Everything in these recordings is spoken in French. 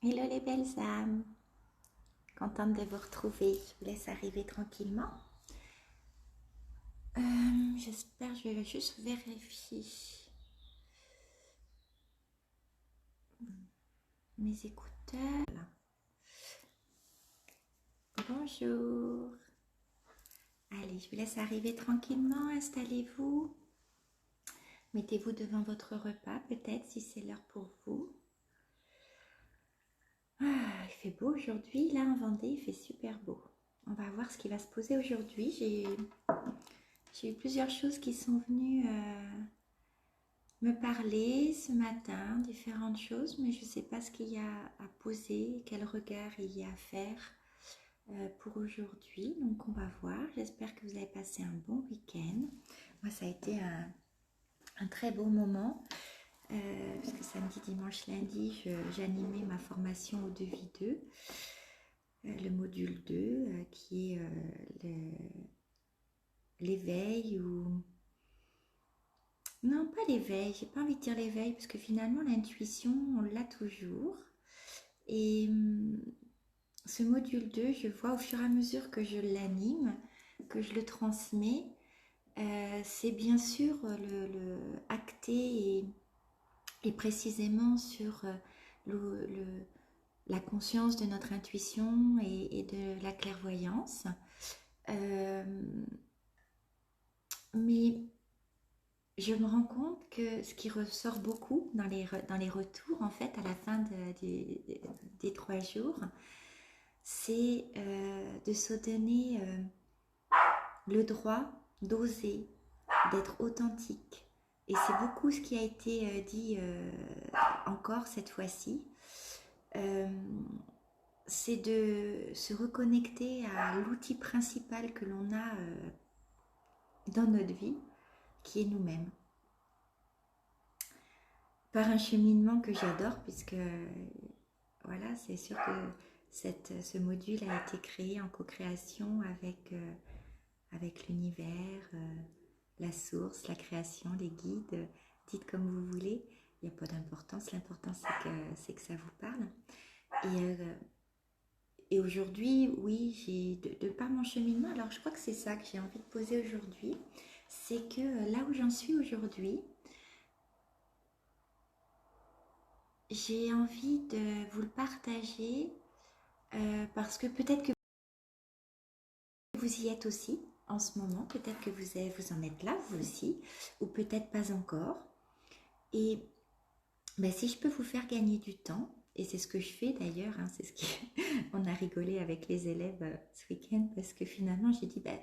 Hello les belles âmes, contente de vous retrouver. Je vous laisse arriver tranquillement. J'espère, je vais juste vérifier mes écouteurs. Voilà. Bonjour. Allez, je vous laisse arriver tranquillement, installez-vous. Mettez-vous devant votre repas peut-être si c'est l'heure pour vous. Il fait beau aujourd'hui, là en Vendée, il fait super beau. On va voir ce qui va se poser aujourd'hui. J'ai eu plusieurs choses qui sont venues me parler ce matin, différentes choses, mais je ne sais pas ce qu'il y a à poser, quel regard il y a à faire pour aujourd'hui. Donc on va voir. J'espère que vous avez passé un bon week-end. Moi, ça a été un très beau moment. Parce que samedi, dimanche, lundi, j'animais ma formation au devis 2, le module 2, qui est l'éveil ou... Non, pas l'éveil, j'ai pas envie de dire l'éveil, parce que finalement, l'intuition, on l'a toujours. Et ce module 2, je vois au fur et à mesure que je l'anime, que je le transmets, c'est bien sûr le acté et précisément sur la conscience de notre intuition et de la clairvoyance. Mais je me rends compte que ce qui ressort beaucoup dans les retours, en fait, à la fin des 3 jours, c'est de se donner le droit d'oser, d'être authentique. Et c'est beaucoup ce qui a été dit encore cette fois-ci. C'est de se reconnecter à l'outil principal que l'on a dans notre vie, qui est nous-mêmes. Par un cheminement que j'adore, puisque voilà, c'est sûr que ce module a été créé en co-création avec l'univers, la source, la création, les guides, dites comme vous voulez, il n'y a pas d'importance, l'important c'est que ça vous parle. Et aujourd'hui, oui, de par mon cheminement, alors je crois que c'est ça que j'ai envie de poser aujourd'hui, c'est que là où j'en suis aujourd'hui, j'ai envie de vous le partager parce que peut-être que vous y êtes aussi en ce moment, peut-être que vous en êtes là, vous aussi, ou peut-être pas encore. Et ben, si je peux vous faire gagner du temps, et c'est ce que je fais d'ailleurs, hein, c'est ce qu'on a rigolé avec les élèves ce week-end, parce que finalement j'ai dit, ben,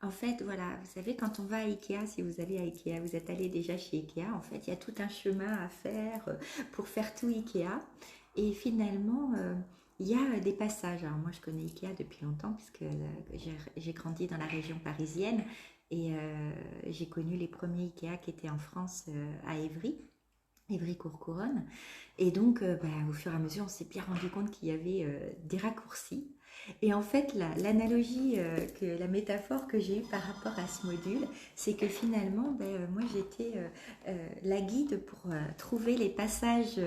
en fait, voilà, vous savez, quand on va à Ikea, si vous allez à Ikea, vous êtes allé déjà chez Ikea, en fait, il y a tout un chemin à faire pour faire tout Ikea. Et finalement, il y a des passages. Alors moi, je connais Ikea depuis longtemps, puisque j'ai grandi dans la région parisienne, et j'ai connu les premiers Ikea qui étaient en France à Évry-Courcouronne. Et donc, au fur et à mesure, on s'est bien rendu compte qu'il y avait des raccourcis. Et en fait, l'analogie, la métaphore que j'ai eue par rapport à ce module, c'est que finalement, moi, j'étais la guide pour trouver les passages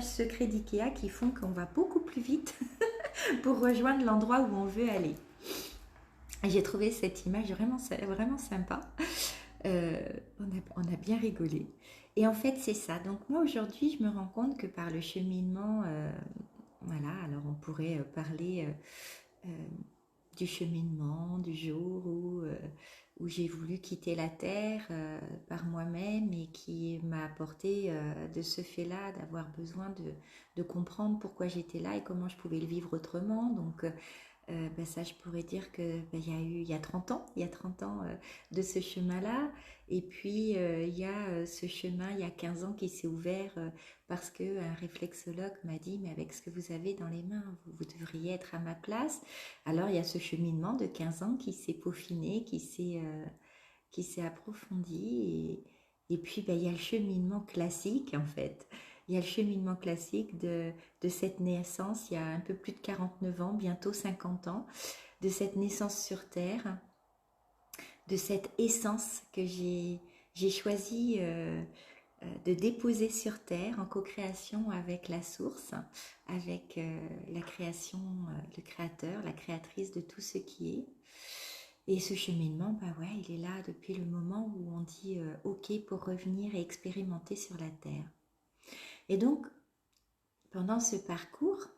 secrets d'IKEA qui font qu'on va beaucoup plus vite pour rejoindre l'endroit où on veut aller. J'ai trouvé cette image vraiment sympa. On a bien rigolé. Et en fait, c'est ça. Donc moi, aujourd'hui, je me rends compte que par le cheminement, voilà, alors on pourrait parler du cheminement, du jour où j'ai voulu quitter la Terre par moi-même et qui m'a apporté de ce fait-là d'avoir besoin de comprendre pourquoi j'étais là et comment je pouvais le vivre autrement. Donc, ça je pourrais dire que il y a 30 ans, de ce chemin-là. Et puis il y a ce chemin, il y a 15 ans qui s'est ouvert parce qu'un réflexologue m'a dit, mais avec ce que vous avez dans les mains, vous devriez être à ma place. Alors il y a ce cheminement de 15 ans qui s'est peaufiné, qui s'est approfondi. Et puis il y a le cheminement classique en fait. Il y a le cheminement classique de cette naissance, il y a un peu plus de 49 ans, bientôt 50 ans, de cette naissance sur Terre, de cette essence que j'ai choisi de déposer sur Terre en co-création avec la source, avec la création, le créateur, la créatrice de tout ce qui est. Et ce cheminement, bah ouais, il est là depuis le moment où on dit OK pour revenir et expérimenter sur la Terre. Et donc, pendant ce parcours,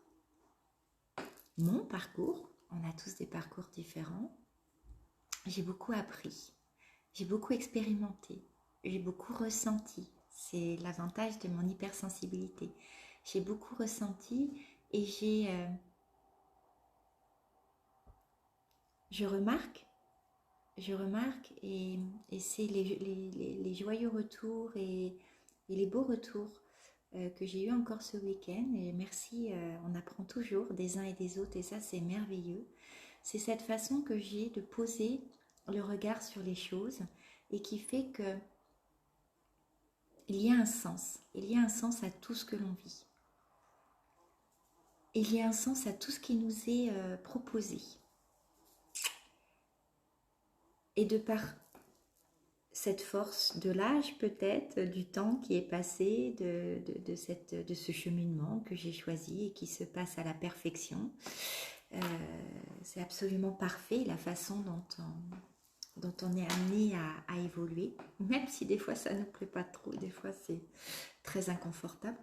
mon parcours, on a tous des parcours différents, j'ai beaucoup appris, j'ai beaucoup expérimenté, j'ai beaucoup ressenti. C'est l'avantage de mon hypersensibilité. J'ai beaucoup ressenti et je remarque et c'est les joyeux retours et les beaux retours que j'ai eu encore ce week-end. Et merci, on apprend toujours des uns et des autres et ça c'est merveilleux. C'est cette façon que j'ai de poser le regard sur les choses et qui fait que il y a un sens. Il y a un sens à tout ce que l'on vit. Il y a un sens à tout ce qui nous est proposé. Et de par cette force de l'âge peut-être, du temps qui est passé, de ce cheminement que j'ai choisi et qui se passe à la perfection, c'est absolument parfait la façon dont on est amené à évoluer, même si des fois ça ne nous plaît pas trop, des fois c'est très inconfortable.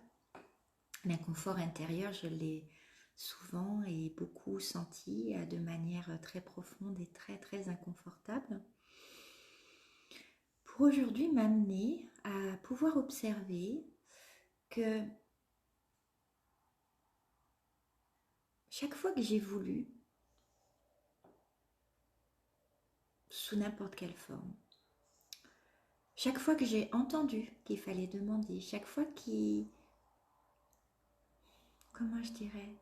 L'inconfort intérieur, je l'ai souvent et beaucoup senti de manière très profonde et très très inconfortable. Pour aujourd'hui m'amener à pouvoir observer que chaque fois que j'ai voulu, sous n'importe quelle forme, chaque fois que j'ai entendu qu'il fallait demander, chaque fois comment je dirais,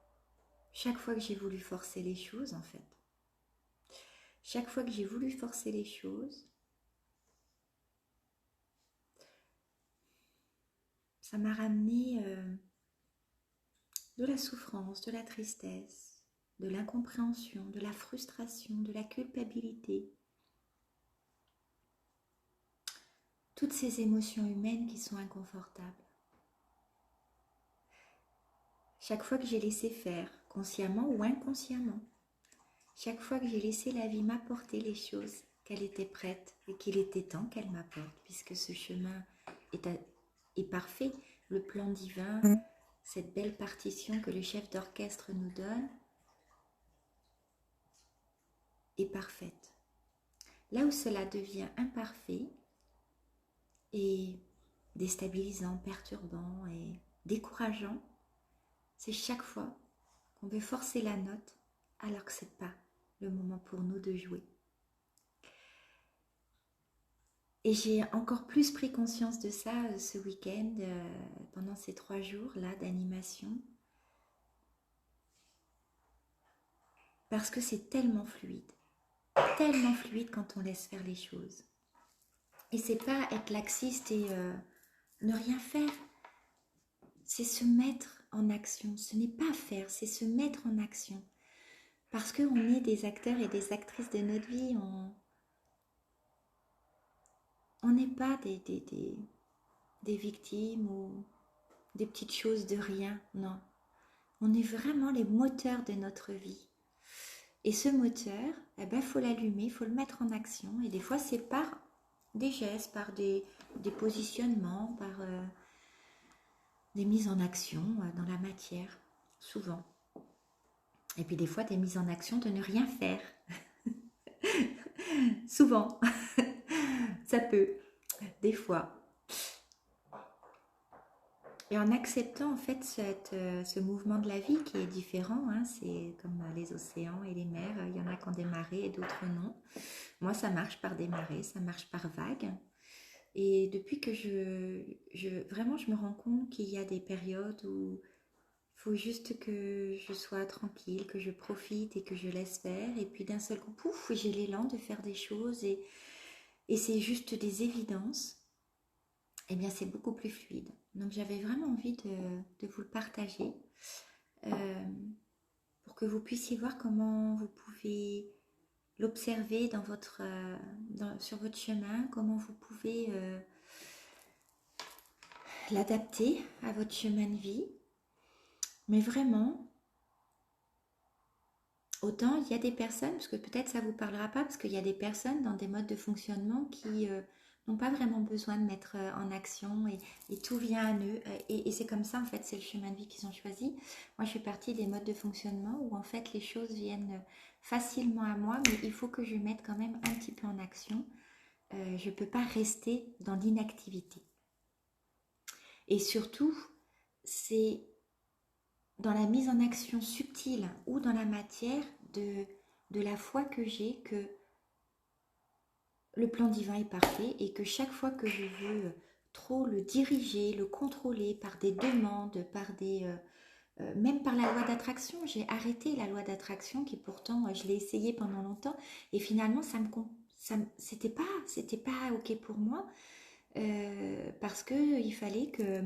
chaque fois que j'ai voulu forcer les choses en fait, chaque fois que j'ai voulu forcer les choses, ça m'a ramené de la souffrance, de la tristesse, de l'incompréhension, de la frustration, de la culpabilité. Toutes ces émotions humaines qui sont inconfortables. Chaque fois que j'ai laissé faire, consciemment ou inconsciemment, chaque fois que j'ai laissé la vie m'apporter les choses qu'elle était prête et qu'il était temps qu'elle m'apporte, puisque ce chemin est parfait, le plan divin, cette belle partition que le chef d'orchestre nous donne, est parfaite. Là où cela devient imparfait et déstabilisant, perturbant et décourageant, c'est chaque fois qu'on veut forcer la note alors que ce n'est pas le moment pour nous de jouer. Et j'ai encore plus pris conscience de ça ce week-end, pendant ces 3 jours-là d'animation, parce que c'est tellement fluide quand on laisse faire les choses. Et c'est pas être laxiste et ne rien faire, c'est se mettre en action. Ce n'est pas faire, c'est se mettre en action. Parce qu'on est des acteurs et des actrices de notre vie, on n'est pas des victimes ou des petites choses de rien, non. On est vraiment les moteurs de notre vie. Et ce moteur, faut l'allumer, il faut le mettre en action. Et des fois, c'est par des gestes, par des positionnements, par des mises en action dans la matière, souvent. Et puis des fois, des mises en action de ne rien faire. Souvent. Ça peut, des fois. Et en acceptant en fait ce mouvement de la vie qui est différent, hein, c'est comme les océans et les mers, il y en a qui ont des marées et d'autres non. Moi ça marche par des marées, ça marche par vagues. Et depuis que vraiment je me rends compte qu'il y a des périodes où il faut juste que je sois tranquille, que je profite et que je laisse faire. Et puis d'un seul coup, pouf, j'ai l'élan de faire des choses et c'est juste des évidences. Eh bien c'est beaucoup plus fluide. Donc j'avais vraiment envie de vous le partager pour que vous puissiez voir comment vous pouvez l'observer sur votre chemin, comment vous pouvez l'adapter à votre chemin de vie. Mais vraiment, autant il y a des personnes, parce que peut-être ça ne vous parlera pas, parce qu'il y a des personnes dans des modes de fonctionnement qui n'ont pas vraiment besoin de mettre en action et tout vient à eux. Et c'est comme ça, en fait, c'est le chemin de vie qu'ils ont choisi. Moi, je fais partie des modes de fonctionnement où, en fait, les choses viennent facilement à moi, mais il faut que je mette quand même un petit peu en action. Je ne peux pas rester dans l'inactivité. Et surtout, c'est dans la mise en action subtile ou dans la matière de la foi que j'ai que le plan divin est parfait et que chaque fois que je veux trop le diriger, le contrôler par des demandes, par même par la loi d'attraction, j'ai arrêté la loi d'attraction qui pourtant je l'ai essayé pendant longtemps et finalement c'était pas ok pour moi parce que il fallait que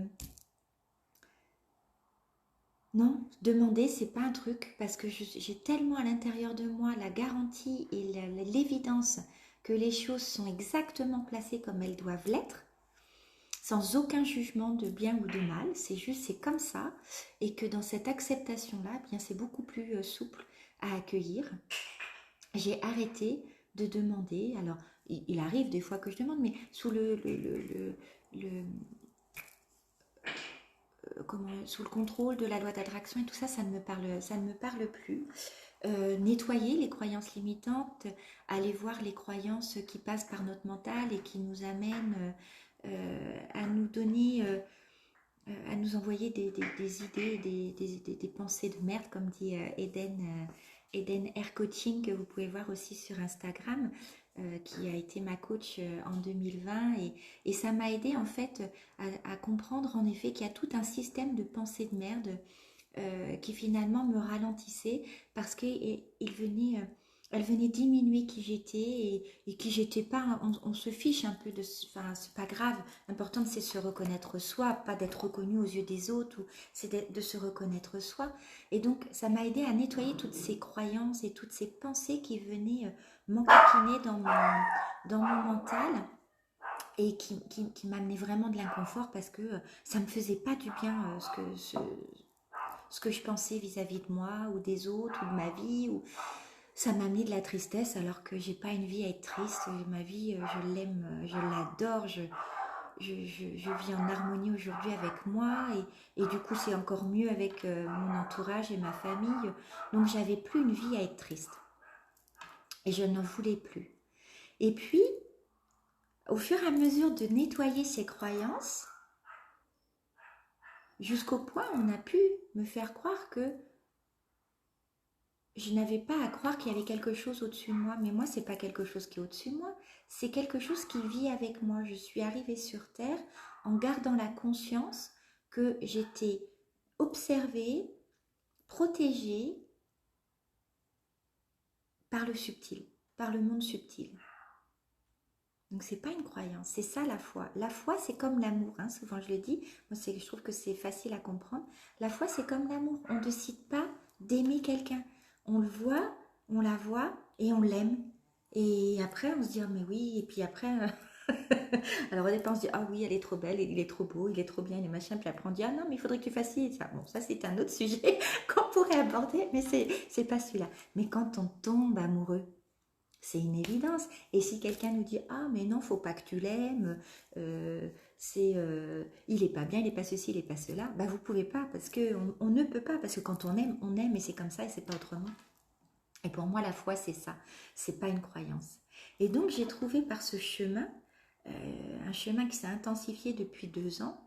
non, demander, c'est pas un truc, parce que j'ai tellement à l'intérieur de moi la garantie et l'évidence que les choses sont exactement placées comme elles doivent l'être, sans aucun jugement de bien ou de mal, c'est juste, c'est comme ça, et que dans cette acceptation-là, eh bien c'est beaucoup plus souple à accueillir. J'ai arrêté de demander, alors il arrive des fois que je demande, mais sous le sous le contrôle de la loi d'attraction et tout ça, ça ne me parle plus. Nettoyer les croyances limitantes, aller voir les croyances qui passent par notre mental et qui nous amènent à nous donner, à nous envoyer des idées, des pensées de merde, comme dit Eden Air Coaching, que vous pouvez voir aussi sur Instagram, qui a été ma coach en 2020 et ça m'a aidé en fait à comprendre en effet qu'il y a tout un système de pensées de merde qui finalement me ralentissait parce qu'elle venait, elle venait diminuer qui j'étais et qui j'étais pas. On se fiche un peu de, enfin c'est pas grave. L'important c'est se reconnaître soi, pas d'être reconnu aux yeux des autres. C'est de se reconnaître soi. Et donc ça m'a aidé à nettoyer toutes ces croyances et toutes ces pensées qui venaient m'encaquiner dans mon mental et qui m'amenaient vraiment de l'inconfort parce que ça me faisait pas du bien ce que je pensais vis-à-vis de moi ou des autres ou de ma vie ou ça m'a amené de la tristesse alors que j'ai pas une vie à être triste. Ma vie, je l'aime, je l'adore, je vis en harmonie aujourd'hui avec moi et du coup c'est encore mieux avec mon entourage et ma famille. Donc j'avais plus une vie à être triste et je n'en voulais plus. Et puis, au fur et à mesure de nettoyer ces croyances, jusqu'au point où on a pu me faire croire que je n'avais pas à croire qu'il y avait quelque chose au-dessus de moi, mais moi, c'est pas quelque chose qui est au-dessus de moi, c'est quelque chose qui vit avec moi. Je suis arrivée sur Terre en gardant la conscience que j'étais observée, protégée par le subtil, par le monde subtil. Donc c'est pas une croyance, c'est ça la foi. La foi c'est comme l'amour, hein, souvent je le dis, moi je trouve que c'est facile à comprendre. La foi c'est comme l'amour, on ne décide pas d'aimer quelqu'un. On le voit, on la voit et on l'aime. Et après on se dit oh, mais oui, et puis après, alors au départ on se dit ah oui elle est trop belle, il est trop beau, il est trop bien, les machins, puis après on dit ah non mais il faudrait que tu fasses ci et ça. Bon ça c'est un autre sujet qu'on pourrait aborder, mais c'est pas celui-là. Mais quand on tombe amoureux, c'est une évidence. Et si quelqu'un nous dit ah mais non faut pas que tu l'aimes, il est pas bien, il est pas ceci, il est pas cela, bah vous pouvez pas parce que on ne peut pas parce que quand on aime et c'est comme ça et c'est pas autrement. Et pour moi la foi c'est ça, c'est pas une croyance. Et donc j'ai trouvé par ce chemin, un chemin qui s'est intensifié depuis 2 ans,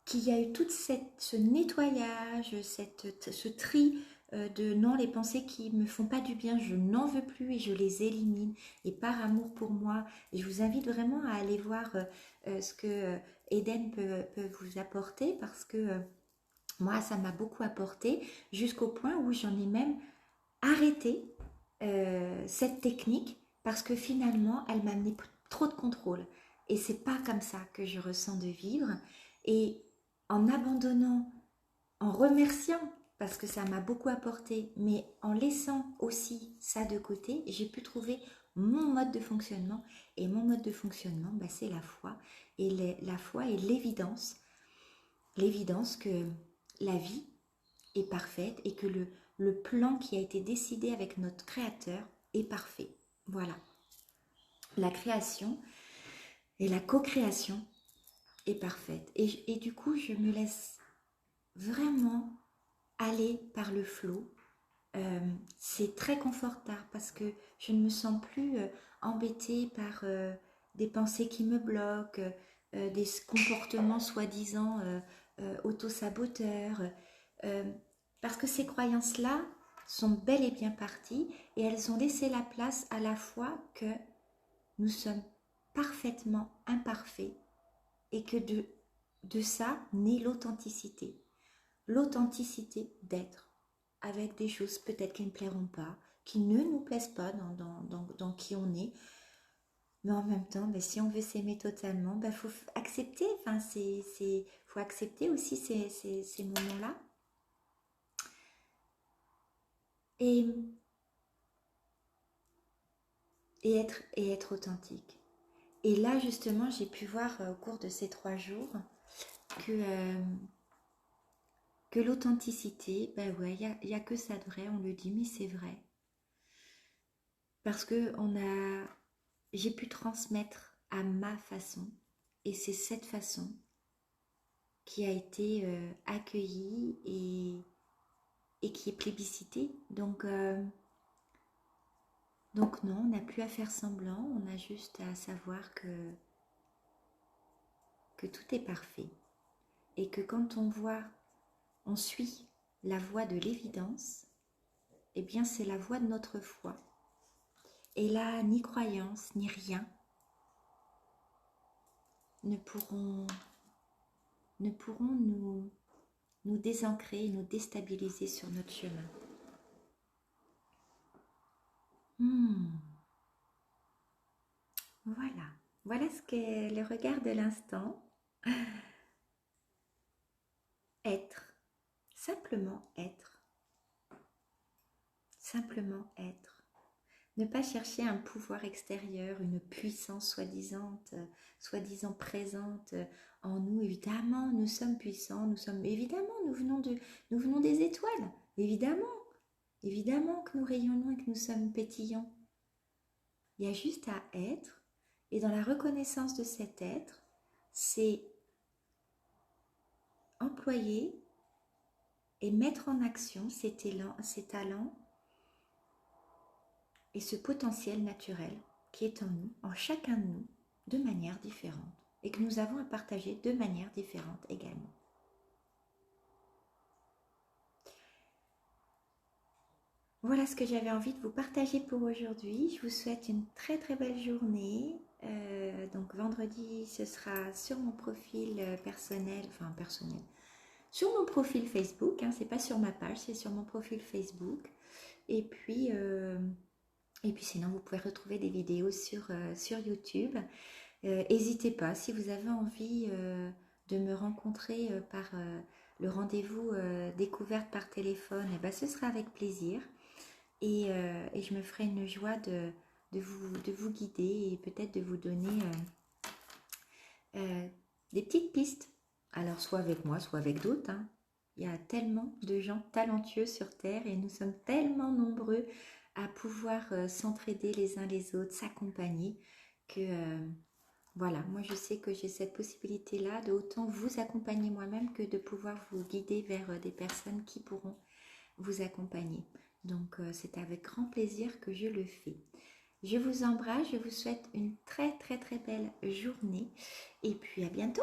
qu'il y a eu tout ce nettoyage, ce tri de non, les pensées qui me font pas du bien, je n'en veux plus et je les élimine. Et par amour pour moi, et je vous invite vraiment à aller voir ce que Eden peut vous apporter parce que moi, ça m'a beaucoup apporté jusqu'au point où j'en ai même arrêté cette technique parce que finalement, elle m'a amené trop de contrôle. Et c'est pas comme ça que je ressens de vivre. Et en abandonnant, en remerciant, parce que ça m'a beaucoup apporté, mais en laissant aussi ça de côté, j'ai pu trouver mon mode de fonctionnement. Et mon mode de fonctionnement, bah, c'est la foi. Et la foi est l'évidence que la vie est parfaite et que le plan qui a été décidé avec notre Créateur est parfait. Voilà. La création et la co-création est parfaite. Et du coup, je me laisse vraiment aller par le flot. C'est très confortable parce que je ne me sens plus embêtée par des pensées qui me bloquent, des comportements soi-disant auto-saboteurs, parce que ces croyances-là sont bel et bien parties et elles ont laissé la place à la fois que nous sommes parfaitement imparfaits et que de ça naît l'authenticité. L'authenticité d'être avec des choses peut-être qui ne plairont pas, qui ne nous plaisent pas dans qui on est. Mais en même temps, ben, si on veut s'aimer totalement, ben, faut accepter, enfin, faut accepter aussi ces moments-là. Et être authentique. Et là, justement, j'ai pu voir au cours de ces 3 jours que l'authenticité, ben ouais, il y a que ça de vrai, on le dit, mais c'est vrai. Parce que j'ai pu transmettre à ma façon, et c'est cette façon qui a été accueillie et qui est plébiscitée. Donc non, on n'a plus à faire semblant, on a juste à savoir que tout est parfait. Et que quand on suit la voie de l'évidence, eh bien c'est la voie de notre foi. Et là, ni croyance, ni rien ne pourront nous désancrer et nous déstabiliser sur notre chemin. Voilà ce qu'est le regard de l'instant. Être, simplement être. Simplement être. Ne pas chercher un pouvoir extérieur, une puissance soi-disant présente en nous. Évidemment, nous sommes puissants, évidemment, nous venons des étoiles, évidemment que nous rayonnons et que nous sommes pétillants. Il y a juste à être, et dans la reconnaissance de cet être, c'est employer et mettre en action ces talents et ce potentiel naturel qui est en nous, en chacun de nous, de manière différente, et que nous avons à partager de manière différente également. Voilà ce que j'avais envie de vous partager pour aujourd'hui. Je vous souhaite une très très belle journée. Donc vendredi, ce sera sur mon profil personnel, sur mon profil Facebook, hein, c'est pas sur ma page, c'est sur mon profil Facebook. Et puis sinon, vous pouvez retrouver des vidéos sur YouTube. N'hésitez pas, si vous avez envie de me rencontrer par le rendez-vous découverte par téléphone, eh ben, ce sera avec plaisir. Et je me ferai une joie de vous guider et peut-être de vous donner des petites pistes. Alors, soit avec moi, soit avec d'autres. Hein. Il y a tellement de gens talentueux sur Terre et nous sommes tellement nombreux à pouvoir s'entraider les uns les autres, s'accompagner, que voilà, moi je sais que j'ai cette possibilité-là de autant vous accompagner moi-même que de pouvoir vous guider vers des personnes qui pourront vous accompagner. Donc c'est avec grand plaisir que je le fais. Je vous embrasse, je vous souhaite une très très très belle journée et puis à bientôt.